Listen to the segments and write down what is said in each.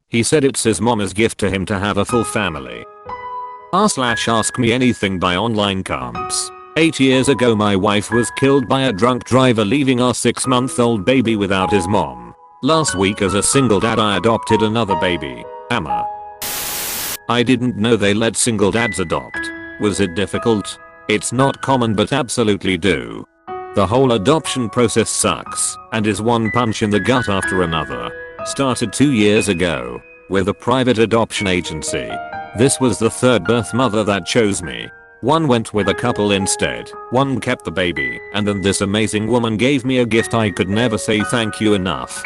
He said it's his mama's gift to him to have a full family. Ask Me Anything by online comps. 8 years ago my wife was killed by a drunk driver leaving our 6-month-old baby without his mom. Last week as a single dad I adopted another baby, Emma. I didn't know they let single dads adopt. Was it difficult? It's not common but absolutely do. The whole adoption process sucks and is one punch in the gut after another. Started 2 years ago with a private adoption agency. This was the third birth mother that chose me. One went with a couple instead, one kept the baby, and then this amazing woman gave me a gift I could never say thank you enough.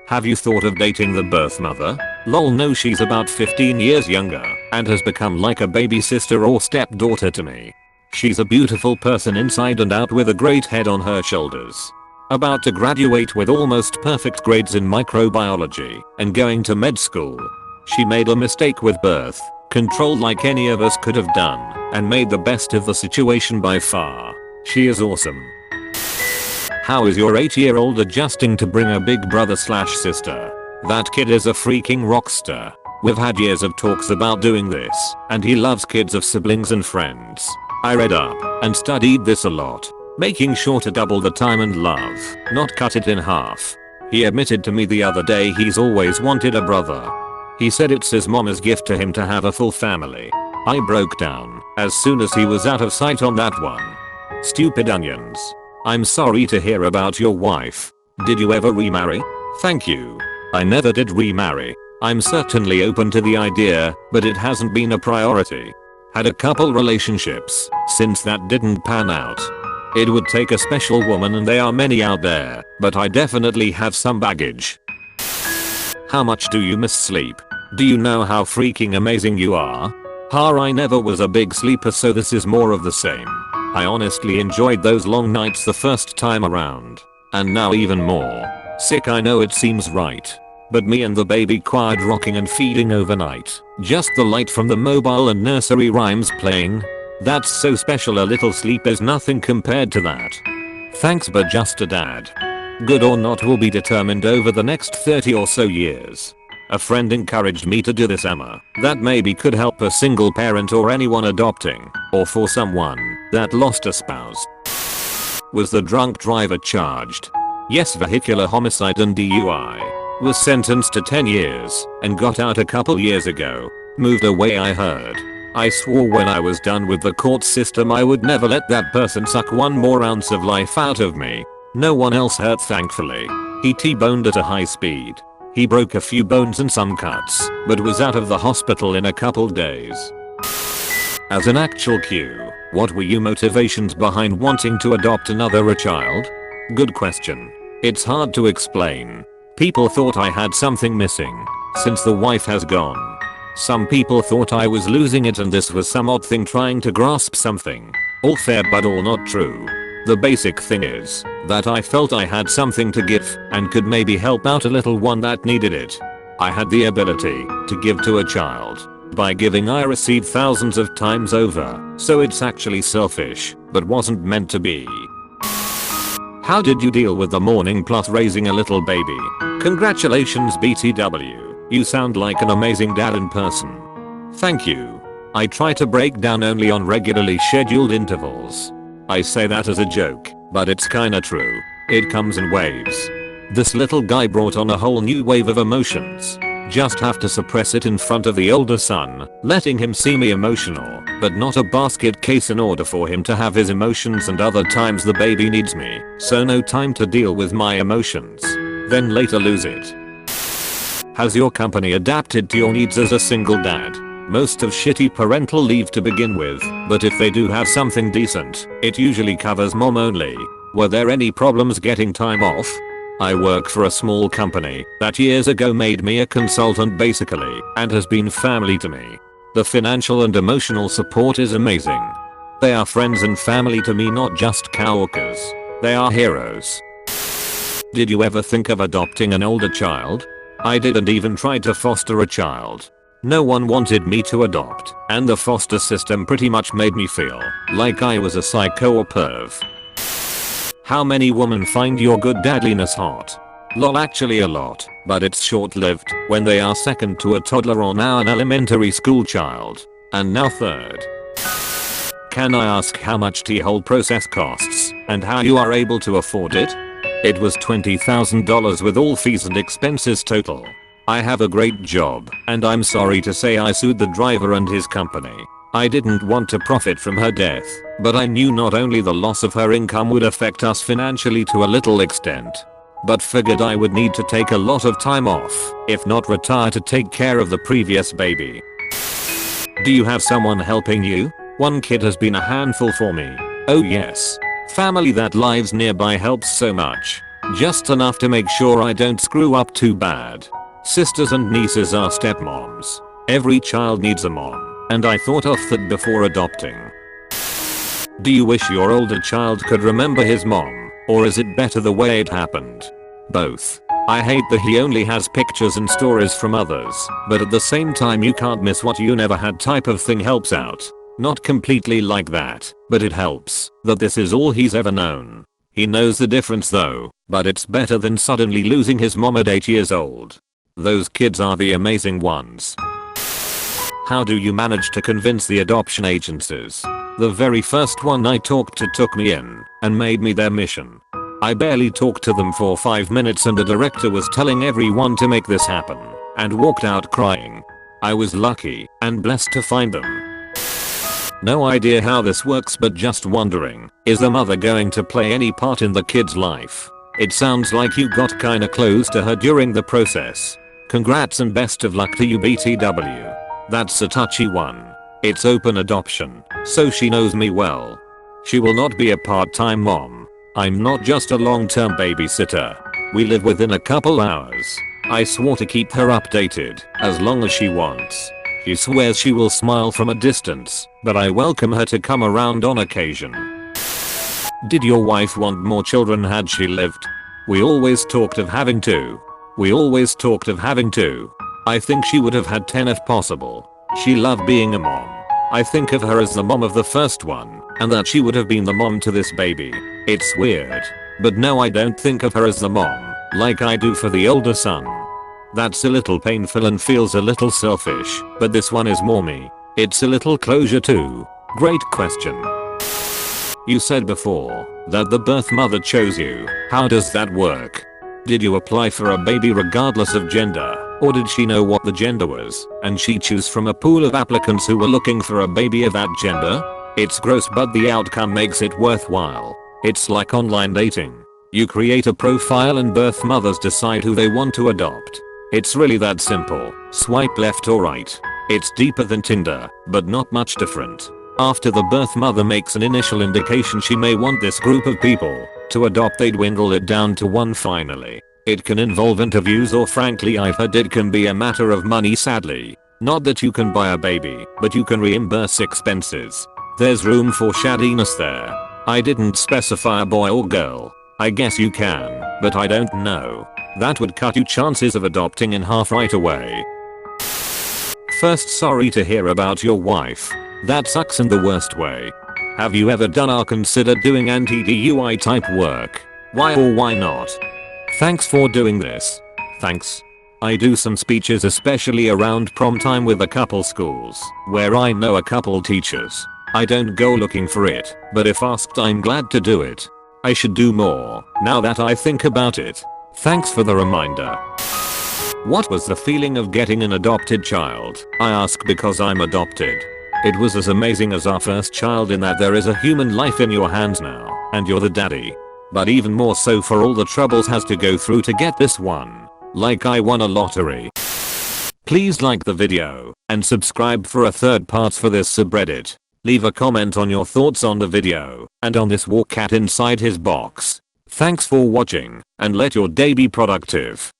Have you thought of dating the birth mother? Lol, no, she's about 15 years younger and has become like a baby sister or stepdaughter to me. She's a beautiful person inside and out with a great head on her shoulders. About to graduate with almost perfect grades in microbiology and going to med school. She made a mistake with birth control like any of us could have done and made the best of the situation by far. She is awesome. How is your 8-year-old adjusting to bring a big brother/sister? That kid is a freaking rock star. We've had years of talks about doing this and he loves kids of siblings and friends. I read up and studied this a lot. Making sure to double the time and love, not cut it in half. He admitted to me the other day he's always wanted a brother. He said it's his mama's gift to him to have a full family. I broke down as soon as he was out of sight on that one. Stupid onions. I'm sorry to hear about your wife. Did you ever remarry? Thank you. I never did remarry. I'm certainly open to the idea, but it hasn't been a priority. Had a couple relationships since that didn't pan out. It would take a special woman and there are many out there, but I definitely have some baggage. How much do you miss sleep? Do you know how freaking amazing you are? I never was a big sleeper, so this is more of the same. I honestly enjoyed those long nights the first time around. And now even more. Sick, I know it seems right. But me and the baby quiet rocking and feeding overnight. Just the light from the mobile and nursery rhymes playing. That's so special. A little sleep is nothing compared to that. Thanks, but just a dad. Good or not will be determined over the next 30 or so years. A friend encouraged me to do this, Emma. That maybe could help a single parent or anyone adopting, or for someone that lost a spouse. Was the drunk driver charged? Yes, vehicular homicide and DUI. Was sentenced to 10 years and got out a couple years ago. Moved away, I heard. I swore when I was done with the court system I would never let that person suck one more ounce of life out of me. No one else hurt, thankfully. He T-boned at a high speed. He broke a few bones and some cuts, but was out of the hospital in a couple days. As an actual cue, what were your motivations behind wanting to adopt another child? Good question. It's hard to explain. People thought I had something missing since the wife has gone. Some people thought I was losing it and this was some odd thing trying to grasp something. All fair but all not true. The basic thing is that I felt I had something to give and could maybe help out a little one that needed it. I had the ability to give to a child. By giving I receive thousands of times over, so it's actually selfish, but wasn't meant to be. How did you deal with the mourning plus raising a little baby? Congratulations, BTW. You sound like an amazing dad in person. Thank you. I try to break down only on regularly scheduled intervals. I say that as a joke, but it's kinda true. It comes in waves. This little guy brought on a whole new wave of emotions. Just have to suppress it in front of the older son, letting him see me emotional, but not a basket case in order for him to have his emotions, and other times the baby needs me, so no time to deal with my emotions. Then later lose it. Has your company adapted to your needs as a single dad? Most have shitty parental leave to begin with, but if they do have something decent, it usually covers mom only. Were there any problems getting time off? I work for a small company that years ago made me a consultant basically, and has been family to me. The financial and emotional support is amazing. They are friends and family to me, not just coworkers. They are heroes. Did you ever think of adopting an older child? I didn't even try to foster a child. No one wanted me to adopt, and the foster system pretty much made me feel like I was a psycho or perv. How many women find your good dadliness hot? Lol, actually a lot. but it's short-lived when they are second to a toddler or now an elementary school child. And now third. Can I ask how much the whole process costs and how you are able to afford it? It was $20,000 with all fees and expenses total. I have a great job and I'm sorry to say I sued the driver and his company. I didn't want to profit from her death, but I knew not only the loss of her income would affect us financially to a little extent, but figured I would need to take a lot of time off, if not retire, to take care of the previous baby. Do you have someone helping you? One kid has been a handful for me. Oh yes. Family that lives nearby helps so much. Just enough to make sure I don't screw up too bad. Sisters and nieces are stepmoms. Every child needs a mom, and I thought of that before adopting. Do you wish your older child could remember his mom, or is it better the way it happened? Both. I hate that he only has pictures and stories from others, but at the same time you can't miss what you never had type of thing helps out. Not completely like that, but it helps that this is all he's ever known. He knows the difference though, but it's better than suddenly losing his mom at 8 years old. Those kids are the amazing ones. How do you manage to convince the adoption agencies? The very first one I talked to took me in and made me their mission. I barely talked to them for 5 minutes and the director was telling everyone to make this happen and walked out crying. I was lucky and blessed to find them. No idea how this works, but just wondering, is the mother going to play any part in the kid's life? It sounds like you got kinda close to her during the process. Congrats and best of luck to you, BTW. That's a touchy one. It's open adoption, so she knows me well. She will not be a part-time mom. I'm not just a long-term babysitter. We live within a couple hours. I swore to keep her updated as long as she wants. She swears she will smile from a distance, but I welcome her to come around on occasion. Did your wife want more children had she lived? We always talked of having two. I think she would have had 10 if possible. She loved being a mom. I think of her as the mom of the first one, and that she would have been the mom to this baby. It's weird, but no, I don't think of her as the mom, like I do for the older son. That's a little painful and feels a little selfish, but this one is more me. It's a little closure too. Great question. You said before that the birth mother chose you. How does that work? Did you apply for a baby regardless of gender, or did she know what the gender was and she chose from a pool of applicants who were looking for a baby of that gender? It's gross, but the outcome makes it worthwhile. It's like online dating. You create a profile and birth mothers decide who they want to adopt. It's really that simple. Swipe left or right. It's deeper than Tinder, but not much different. After the birth mother makes an initial indication she may want this group of people to adopt, they dwindle it down to one finally. It can involve interviews, or frankly I've heard it can be a matter of money, sadly. Not that you can buy a baby, but you can reimburse expenses. There's room for shadiness there. I didn't specify a boy or girl. I guess you can, but I don't know. That would cut your chances of adopting in half right away. First, sorry to hear about your wife. That sucks in the worst way. Have you ever done or considered doing anti-DUI type work? Why or why not? Thanks for doing this. Thanks. I do some speeches, especially around prom time with a couple schools, where I know a couple teachers. I don't go looking for it, but if asked I'm glad to do it. I should do more, now that I think about it. Thanks for the reminder. What was the feeling of getting an adopted child? I ask because I'm adopted. It was as amazing as our first child in that there is a human life in your hands now, and you're the daddy. But even more so for all the troubles has to go through to get this one. Like I won a lottery. Please like the video, and subscribe for a third part for this subreddit. Leave a comment on your thoughts on the video, and on this war cat inside his box. Thanks for watching, and let your day be productive.